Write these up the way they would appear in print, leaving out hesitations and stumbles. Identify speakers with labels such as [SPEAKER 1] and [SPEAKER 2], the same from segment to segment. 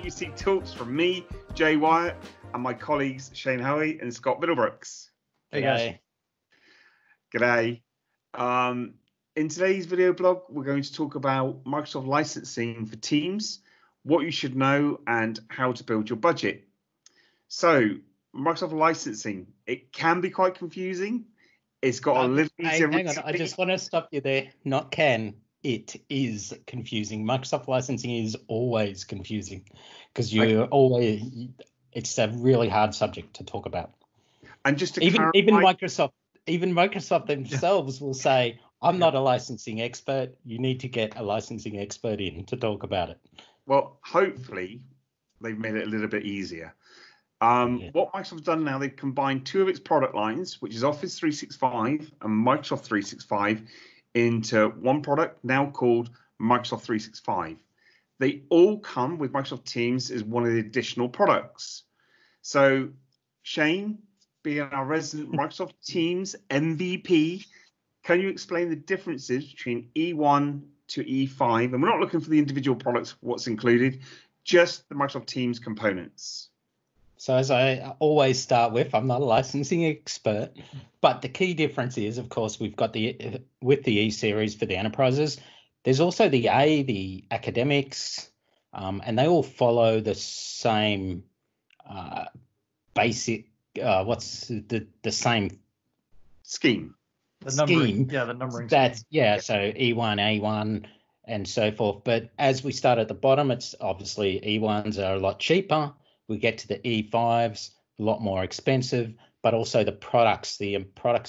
[SPEAKER 1] UC Talks from me, Jay Wyatt, and my colleagues Shane Hoey and Scott Middlebrooks.
[SPEAKER 2] Hey guys.
[SPEAKER 1] G'day. In today's video blog, we're going to talk about Microsoft licensing for Teams, what you should know, and how to build your budget. So, Microsoft licensing, it can be quite confusing. It's got a little easier.
[SPEAKER 2] Hang on, I just want to stop you there. Not can. It is confusing. Microsoft licensing is always confusing because it's a really hard subject to talk about.
[SPEAKER 1] And just to
[SPEAKER 2] even Microsoft themselves will say, I'm not a licensing expert. You need to get a licensing expert in to talk about it.
[SPEAKER 1] Well, hopefully they've made it a little bit easier. What Microsoft's done now, they've combined two of its product lines, which is Office 365 and Microsoft 365, into one product now called Microsoft 365. They all come with Microsoft Teams as one of the additional products. So, Shane, being our resident Microsoft Teams MVP, can you explain the differences between E1 to E5? And we're not looking for the individual products, what's included, just the Microsoft Teams components.
[SPEAKER 2] So as I always start with, I'm not a licensing expert, but the key difference is, of course, we've got with the E series for the enterprises, there's also the A, the academics, and they all follow the same basic, what's the same
[SPEAKER 1] scheme.
[SPEAKER 3] The numbering. Yeah, the numbering.
[SPEAKER 2] That's so E1, A1, and so forth. But as we start at the bottom, it's obviously E1s are a lot cheaper. We get to the E5s, a lot more expensive, but also the products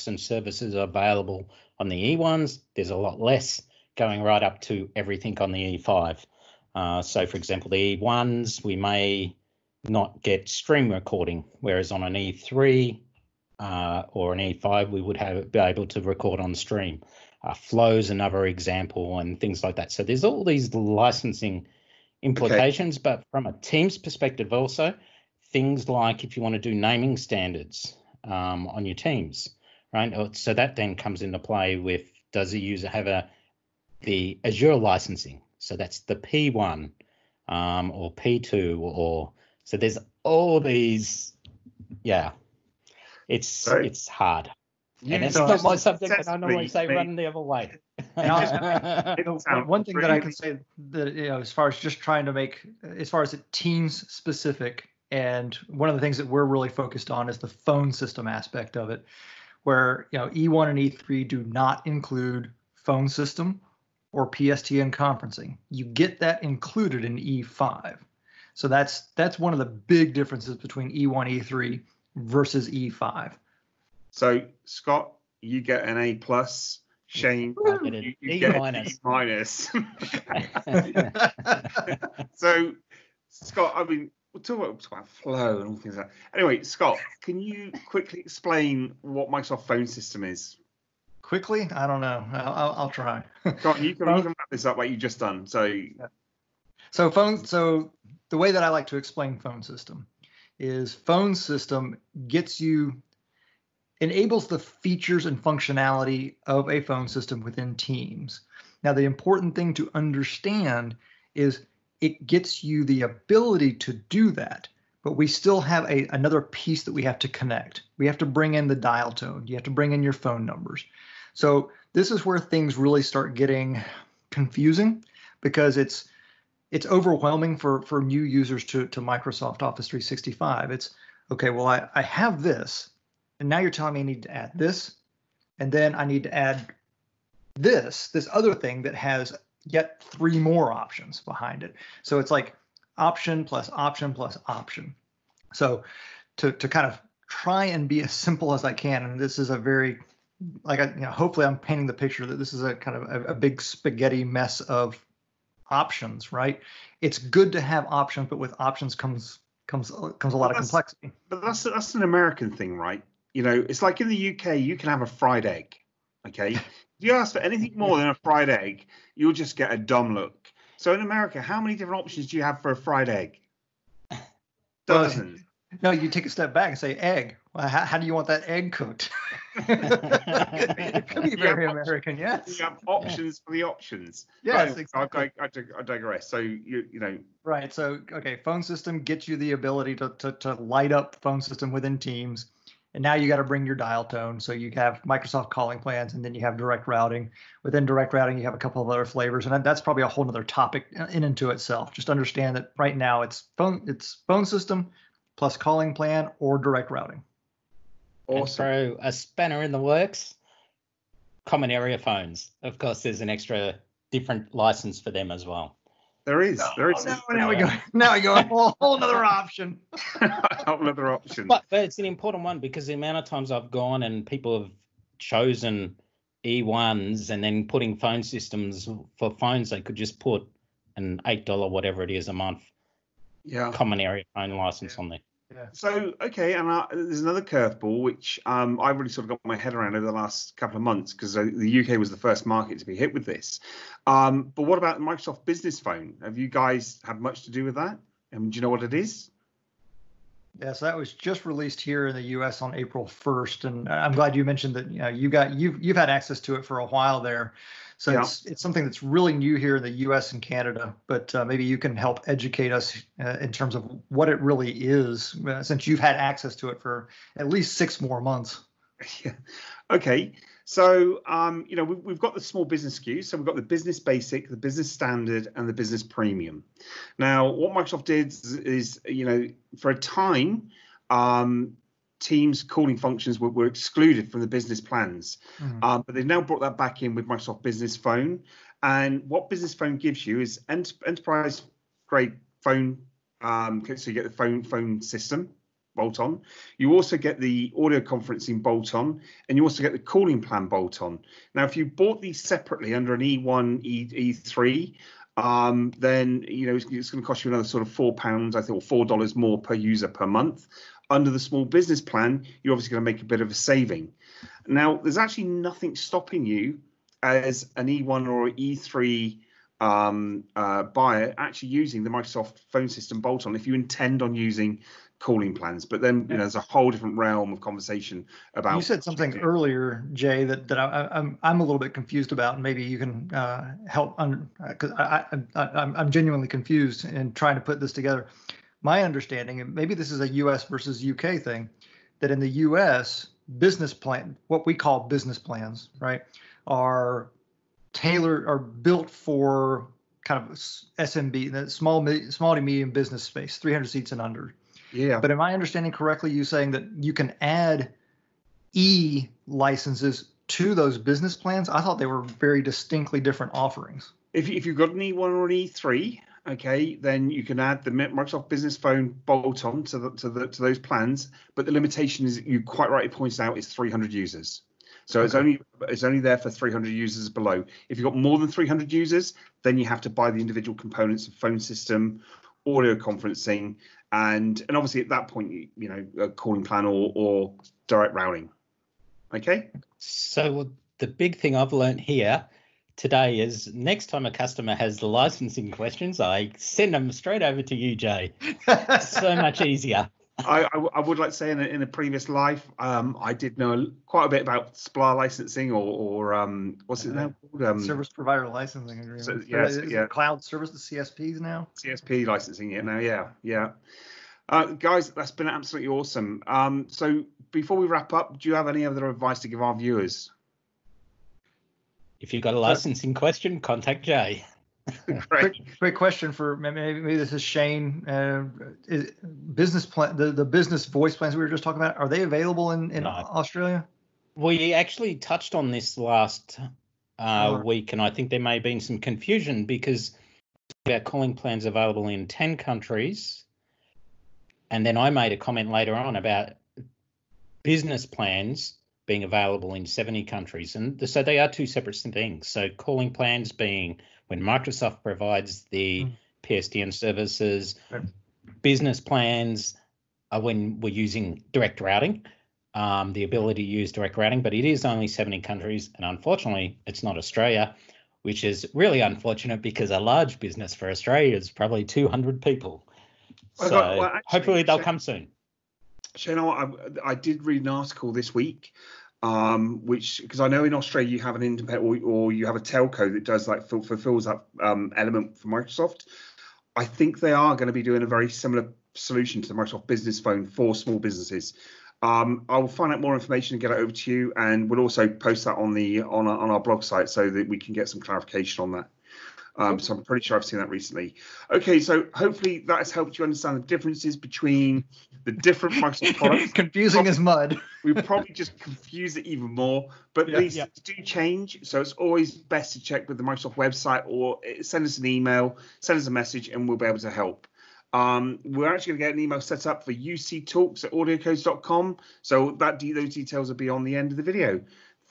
[SPEAKER 2] and services available on the E1s, there's a lot less, going right up to everything on the E5. So, for example, the E1s, we may not get stream recording, whereas on an E3 or an E5, we would be able to record on stream. Flow's another example and things like that. So there's all these licensing implications, but from a Teams perspective also, things like if you want to do naming standards on your Teams, right? So that then comes into play with, does the user have the Azure licensing? So that's the P1 or P2 or so there's all these, it's hard. And it's not my subject, and I normally say run the other way.
[SPEAKER 3] One thing that I can say that, as far as just trying to make, as far as it Teams specific, and one of the things that we're really focused on is the phone system aspect of it, where E1 and E3 do not include phone system or PSTN conferencing. You get that included in E5. So that's one of the big differences between E1, E3 versus E5.
[SPEAKER 1] So, Scott, you get an A+. Shane, you get an E-. So, Scott, I mean, we'll talk about flow and all things like that. Anyway, Scott, can you quickly explain what Microsoft phone system is?
[SPEAKER 3] Quickly? I don't know. I'll try.
[SPEAKER 1] Go on, you can wrap this up like you just done. So
[SPEAKER 3] the way that I like to explain phone system is phone system enables the features and functionality of a phone system within Teams. Now, the important thing to understand is it gets you the ability to do that, but we still have another piece that we have to connect. We have to bring in the dial tone. You have to bring in your phone numbers. So this is where things really start getting confusing because it's overwhelming for new users to Microsoft Office 365. It's, okay, well, I have this. And now you're telling me I need to add this, and then I need to add this other thing that has yet 3 more options behind it. So it's like option plus option plus option. So to kind of try and be as simple as I can, and this is a very, hopefully I'm painting the picture that this is a kind of a big spaghetti mess of options, right? It's good to have options, but with options comes a lot of complexity.
[SPEAKER 1] But that's an American thing, right? It's like in the UK, you can have a fried egg, okay? If you ask for anything more than a fried egg, you'll just get a dumb look. So in America, how many different options do you have for a fried egg? Dozens.
[SPEAKER 3] No, you take a step back and say egg. Well, how do you want that egg cooked? It could be very American, yes.
[SPEAKER 1] You have options for the options.
[SPEAKER 3] Yes,
[SPEAKER 1] But
[SPEAKER 3] exactly.
[SPEAKER 1] I digress. So you know.
[SPEAKER 3] Right. So, okay, phone system gets you the ability to light up phone system within Teams. And now you got to bring your dial tone. So you have Microsoft calling plans, and then you have direct routing. Within direct routing, you have a couple of other flavors, and that's probably a whole other topic in and to itself. Just understand that right now it's phone system plus calling plan or direct routing.
[SPEAKER 1] Awesome.
[SPEAKER 2] And throw a spanner in the works. Common area phones. Of course, there's an extra different license for them as well.
[SPEAKER 1] There is.
[SPEAKER 3] Now we go a whole another option.
[SPEAKER 1] Another option.
[SPEAKER 2] But it's an important one because the amount of times I've gone and people have chosen E1s and then putting phone systems for phones, they could just put an $8 whatever it is a month common area phone license on there.
[SPEAKER 3] Yeah.
[SPEAKER 1] So, okay, and there's another curveball, which I really sort of got my head around over the last couple of months, because the UK was the first market to be hit with this. But what about the Microsoft Business Phone? Have you guys had much to do with that? And do you know what it is?
[SPEAKER 3] Yeah, so that was just released here in the U.S. on April 1st, and I'm glad you mentioned that. You've had access to it for a while there, so it's something that's really new here in the U.S. and Canada. But maybe you can help educate us in terms of what it really is, since you've had access to it for at least 6 more months.
[SPEAKER 1] Yeah. Okay. So, we've got the small business SKUs. So we've got the business basic, the business standard, and the business premium. Now, what Microsoft did is, for a time, Teams calling functions were excluded from the business plans. But they've now brought that back in with Microsoft Business Phone. And what Business Phone gives you is enterprise grade phone. So you get the phone system bolt-on. You also get the audio conferencing bolt-on, and you also get the calling plan bolt-on. Now, if you bought these separately under an E1, E3, then it's going to cost you another sort of £4, I think, or $4 more per user per month. Under the small business plan, you're obviously going to make a bit of a saving. Now, there's actually nothing stopping you as an E1 or E3 buyer actually using the Microsoft phone system bolt-on if you intend on using calling plans. But then there's a whole different realm of conversation about.
[SPEAKER 3] You said something earlier, Jay, that I'm a little bit confused about, and maybe you can help, because I'm genuinely confused in trying to put this together. My understanding, and maybe this is a U.S. versus UK thing, that in the U.S. business plan, what we call business plans, right, are built for kind of SMB, the small to medium business space, 300 seats and under.
[SPEAKER 1] Yeah.
[SPEAKER 3] But am I understanding correctly you saying that you can add E licenses to those business plans? I thought they were very distinctly different offerings.
[SPEAKER 1] If you've got an E1 or an E3, okay, then you can add the Microsoft Business Phone bolt-on to those plans. But the limitation is, you quite rightly pointed out, is 300 users. So it's only there for 300 users below. If you've got more than 300 users, then you have to buy the individual components of phone system, audio conferencing, and obviously at that point, a calling plan or direct routing. Okay. So
[SPEAKER 2] the big thing I've learned here today is next time a customer has the licensing questions, I send them straight over to you, Jay. So much easier.
[SPEAKER 1] I would like to say in a previous life, I did know quite a bit about supplier licensing or what's it now called?
[SPEAKER 3] Service provider licensing agreement.
[SPEAKER 1] So, yes,
[SPEAKER 3] it cloud service, the CSPs now?
[SPEAKER 1] CSP licensing, yeah. Guys, that's been absolutely awesome. So before we wrap up, do you have any other advice to give our viewers?
[SPEAKER 2] If you've got a licensing question, contact Jay.
[SPEAKER 3] Quick question for maybe this is Shane. Business plan, the business voice plans we were just talking about, are they available in Australia?
[SPEAKER 2] We actually touched on this last week, and I think there may have been some confusion because our calling plans available in 10 countries. And then I made a comment later on about business plans being available in 70 countries. And so they are two separate things. So calling plans being when Microsoft provides the PSTN services, business plans are when we're using direct routing, the ability to use direct routing, but it is only 70 countries. And unfortunately, it's not Australia, which is really unfortunate because a large business for Australia is probably 200 people. So actually, hopefully they'll come soon.
[SPEAKER 1] So I did read an article this week which, because I know in Australia you have an independent or you have a telco that does like fulfills that element for Microsoft. I think they are going to be doing a very similar solution to the Microsoft Business Phone for small businesses. I will find out more information and get it over to you, and we'll also post that on our blog site so that we can get some clarification on that. So I'm pretty sure I've seen that recently. Okay, so hopefully that has helped you understand the differences between the different Microsoft products.
[SPEAKER 3] Confusing as mud.
[SPEAKER 1] We probably just confuse it even more, but these do change. So it's always best to check with the Microsoft website or send us an email, send us a message, and we'll be able to help. We're actually going to get an email set up for uctalks@audiocodes.com. So those details will be on the end of the video.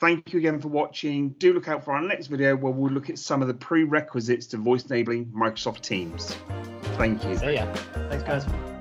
[SPEAKER 1] Thank you again for watching. Do look out for our next video where we'll look at some of the prerequisites to voice enabling Microsoft Teams. Thank you.
[SPEAKER 2] See ya.
[SPEAKER 3] Thanks, guys.